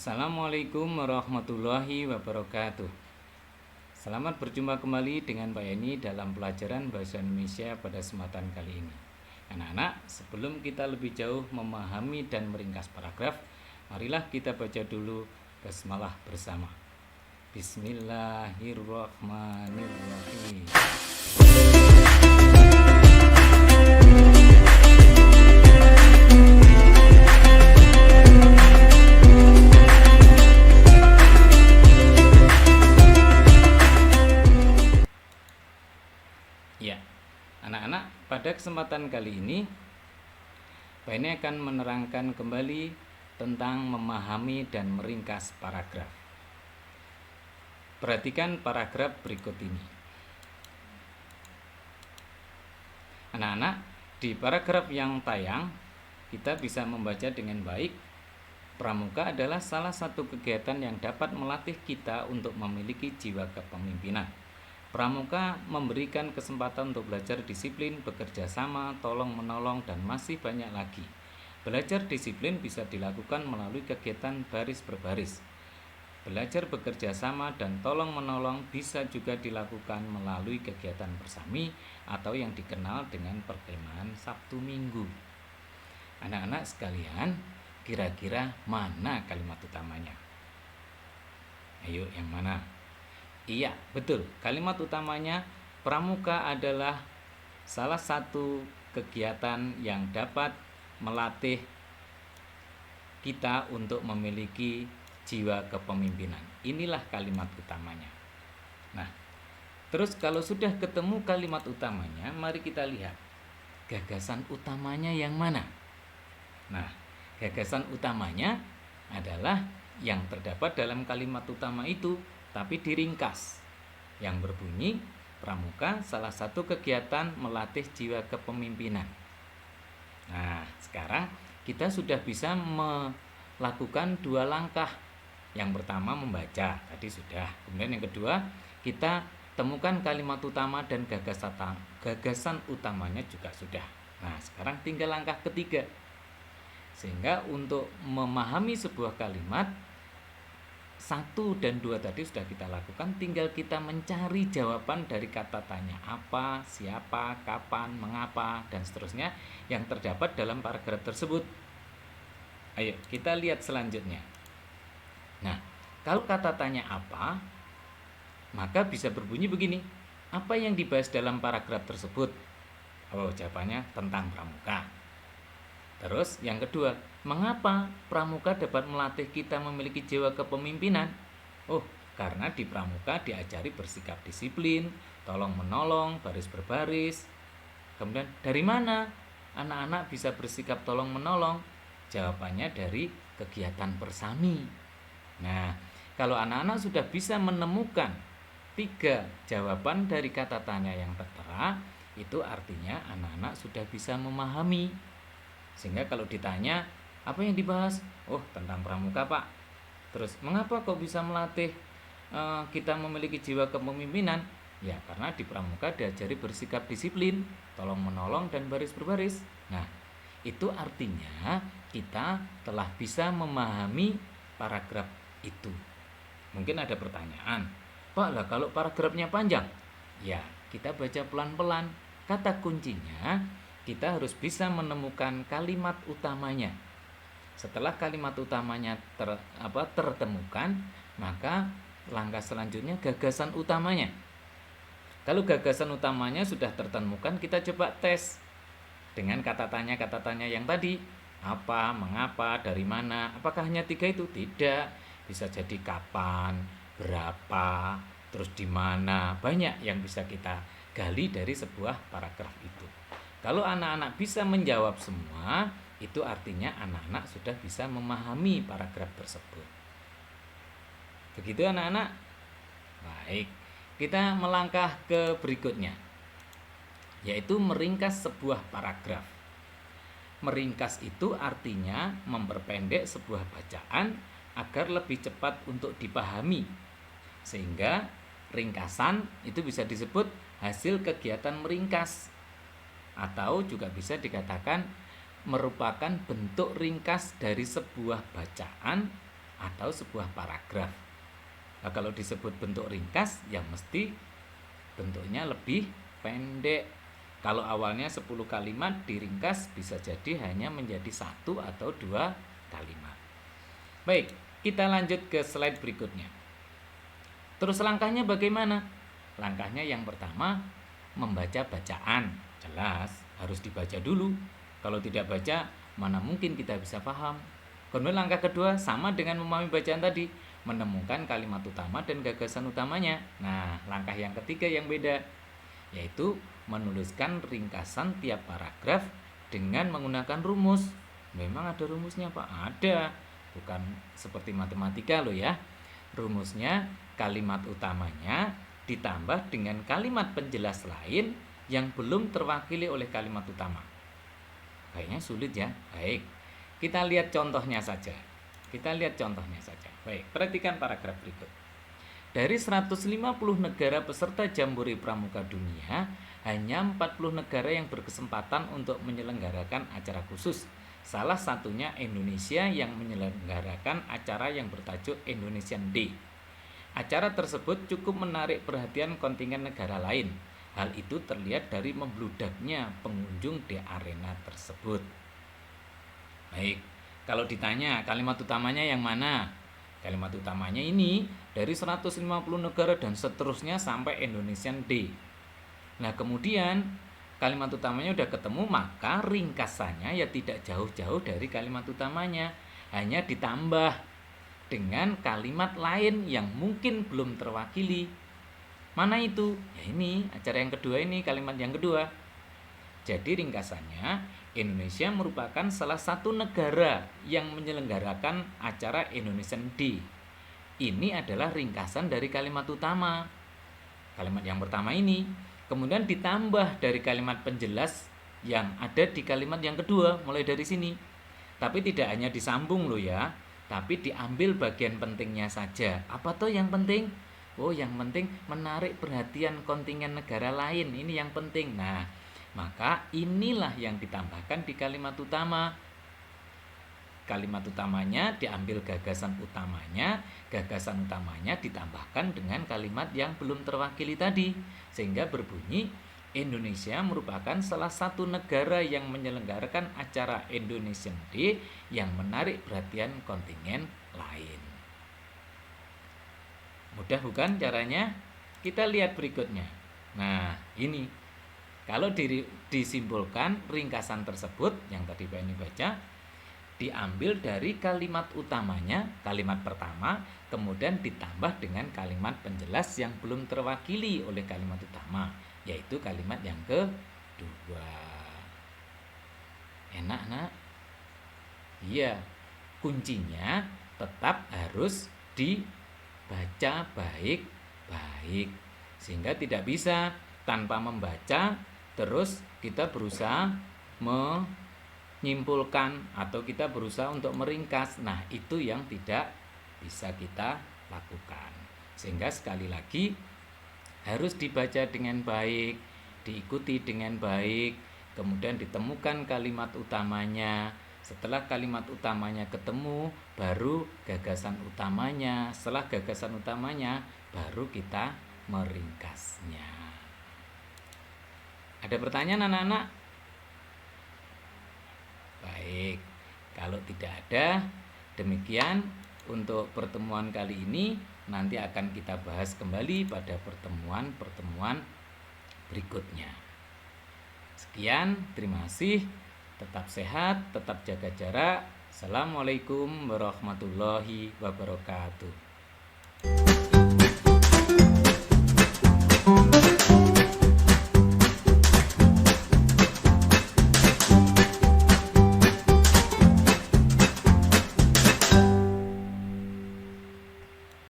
Assalamualaikum warahmatullahi wabarakatuh. Selamat berjumpa kembali dengan Pak Yani dalam pelajaran Bahasa Indonesia pada kesempatan kali ini. Anak-anak, sebelum kita lebih jauh memahami dan meringkas paragraf, marilah kita baca dulu basmalah bersama. Bismillahirrahmanirrahim. Ya, anak-anak, pada kesempatan kali ini Pak ini akan menerangkan kembali tentang memahami dan meringkas paragraf. Perhatikan paragraf berikut ini. Anak-anak, di paragraf yang tayang kita bisa membaca dengan baik. Pramuka adalah salah satu kegiatan yang dapat melatih kita untuk memiliki jiwa kepemimpinan. Pramuka memberikan kesempatan untuk belajar disiplin, bekerja sama, tolong-menolong, dan masih banyak lagi. Belajar disiplin bisa dilakukan melalui kegiatan baris berbaris. Belajar bekerja sama dan tolong-menolong bisa juga dilakukan melalui kegiatan bersami atau yang dikenal dengan perkemahan Sabtu Minggu. Anak-anak sekalian, kira-kira mana kalimat utamanya? Ayo, yang mana? Iya, betul. Kalimat utamanya, pramuka adalah salah satu kegiatan yang dapat melatih kita untuk memiliki jiwa kepemimpinan. Inilah kalimat utamanya. Nah, terus kalau sudah ketemu kalimat utamanya, mari kita lihat gagasan utamanya yang mana. Nah, gagasan utamanya adalah yang terdapat dalam kalimat utama itu, tapi diringkas, yang berbunyi pramuka salah satu kegiatan melatih jiwa kepemimpinan. Nah, sekarang kita sudah bisa melakukan dua langkah. Yang pertama membaca, tadi sudah. Kemudian yang kedua, kita temukan kalimat utama dan gagasan utamanya juga sudah. Nah, sekarang tinggal langkah ketiga. Sehingga untuk memahami sebuah kalimat, 1 dan 2 tadi sudah kita lakukan, tinggal kita mencari jawaban dari kata tanya apa, siapa, kapan, mengapa, dan seterusnya yang terdapat dalam paragraf tersebut. Ayo kita lihat selanjutnya. Nah, kalau kata tanya apa, maka bisa berbunyi begini. Apa yang dibahas dalam paragraf tersebut? Oh, jawabannya tentang pramuka. Terus yang kedua, mengapa pramuka dapat melatih kita memiliki jiwa kepemimpinan? Oh, karena di pramuka diajari bersikap disiplin, tolong menolong, baris berbaris. Kemudian dari mana anak-anak bisa bersikap tolong menolong? Jawabannya dari kegiatan bersami. Nah, kalau anak-anak sudah bisa menemukan 3 jawaban dari kata tanya yang tertera, itu artinya anak-anak sudah bisa memahami. Sehingga kalau ditanya, apa yang dibahas? Oh, tentang pramuka, Pak. Terus, mengapa kok bisa melatih kita memiliki jiwa kepemimpinan? Ya, karena di pramuka diajari bersikap disiplin, tolong menolong, dan baris berbaris. Nah, itu artinya kita telah bisa memahami paragraf itu. Mungkin ada pertanyaan, Pak, lah kalau paragrafnya panjang? Ya, kita baca pelan-pelan. Kata kuncinya, kita harus bisa menemukan kalimat utamanya. Setelah kalimat utamanya tertemukan, maka langkah selanjutnya gagasan utamanya. Kalau gagasan utamanya sudah tertemukan, kita coba tes dengan kata tanya yang tadi. Apa, mengapa, dari mana? Apakah hanya 3 itu? Tidak. Bisa jadi kapan, berapa, terus di mana. Banyak yang bisa kita gali dari sebuah paragraf itu. Kalau anak-anak bisa menjawab semua, itu artinya anak-anak sudah bisa memahami paragraf tersebut. Begitu anak-anak? Baik, kita melangkah ke berikutnya, yaitu meringkas sebuah paragraf. Meringkas itu artinya memperpendek sebuah bacaan agar lebih cepat untuk dipahami. Sehingga ringkasan itu bisa disebut hasil kegiatan meringkas, atau juga bisa dikatakan merupakan bentuk ringkas dari sebuah bacaan atau sebuah paragraf. Nah, kalau disebut bentuk ringkas, ya mesti bentuknya lebih pendek. Kalau awalnya 10 kalimat diringkas, bisa jadi hanya menjadi 1 atau 2 kalimat. Baik, kita lanjut ke slide berikutnya. Terus langkahnya bagaimana? Langkahnya yang pertama, membaca bacaan. Jelas, harus dibaca dulu. Kalau tidak baca, mana mungkin kita bisa paham. Kemudian langkah kedua, sama dengan memahami bacaan tadi, menemukan kalimat utama dan gagasan utamanya. Nah, langkah yang ketiga yang beda, yaitu menuliskan ringkasan tiap paragraf dengan menggunakan rumus. Memang ada rumusnya, Pak? Ada. Bukan seperti matematika loh ya. Rumusnya kalimat utamanya ditambah dengan kalimat penjelas lain yang belum terwakili oleh kalimat utama. Kayaknya sulit ya. Baik, kita lihat contohnya saja. Baik, perhatikan paragraf berikut. Dari 150 negara peserta Jambore Pramuka Dunia, hanya 40 negara yang berkesempatan untuk menyelenggarakan acara khusus. Salah satunya Indonesia yang menyelenggarakan acara yang bertajuk Indonesian Day. Acara tersebut cukup menarik perhatian kontingen negara lain. Hal itu terlihat dari membludaknya pengunjung di arena tersebut. Baik, kalau ditanya kalimat utamanya yang mana? Kalimat utamanya ini dari 150 negara dan seterusnya sampai Indonesian Day. Nah, kemudian kalimat utamanya udah ketemu, maka ringkasannya ya tidak jauh-jauh dari kalimat utamanya, hanya ditambah dengan kalimat lain yang mungkin belum terwakili. Mana itu? Ya ini, acara yang kedua ini, kalimat yang kedua. Jadi ringkasannya, Indonesia merupakan salah satu negara yang menyelenggarakan acara Indonesian Day. Ini adalah ringkasan dari kalimat utama. Kalimat yang pertama ini, kemudian ditambah dari kalimat penjelas yang ada di kalimat yang kedua, mulai dari sini. Tapi tidak hanya disambung loh ya, tapi diambil bagian pentingnya saja. Apa tuh yang penting? Oh, yang penting menarik perhatian kontingen negara lain. Ini yang penting. Nah, maka inilah yang ditambahkan di kalimat utama. Kalimat utamanya diambil gagasan utamanya ditambahkan dengan kalimat yang belum terwakili tadi, sehingga berbunyi Indonesia merupakan salah satu negara yang menyelenggarakan acara Indonesian Day yang menarik perhatian kontingen lain. Mudah bukan caranya? Kita lihat berikutnya. Nah, ini kalau disimpulkan ringkasan tersebut yang tadi Pak ini baca, diambil dari kalimat utamanya, kalimat pertama, kemudian ditambah dengan kalimat penjelas yang belum terwakili oleh kalimat utama, yaitu kalimat yang kedua. Enak, nak? Iya, kuncinya tetap harus dibaca baik-baik, sehingga tidak bisa tanpa membaca terus kita berusaha menyimpulkan atau kita berusaha untuk meringkas. Nah, itu yang tidak bisa kita lakukan. Sehingga sekali lagi harus dibaca dengan baik, diikuti dengan baik, kemudian ditemukan kalimat utamanya. Setelah kalimat utamanya ketemu, baru gagasan utamanya. Setelah gagasan utamanya, baru kita meringkasnya. Ada pertanyaan anak-anak? Baik, kalau tidak ada, demikian untuk pertemuan kali ini. Nanti akan kita bahas kembali pada pertemuan-pertemuan berikutnya. Sekian, terima kasih. Tetap sehat, tetap jaga jarak. Assalamualaikum warahmatullahi wabarakatuh.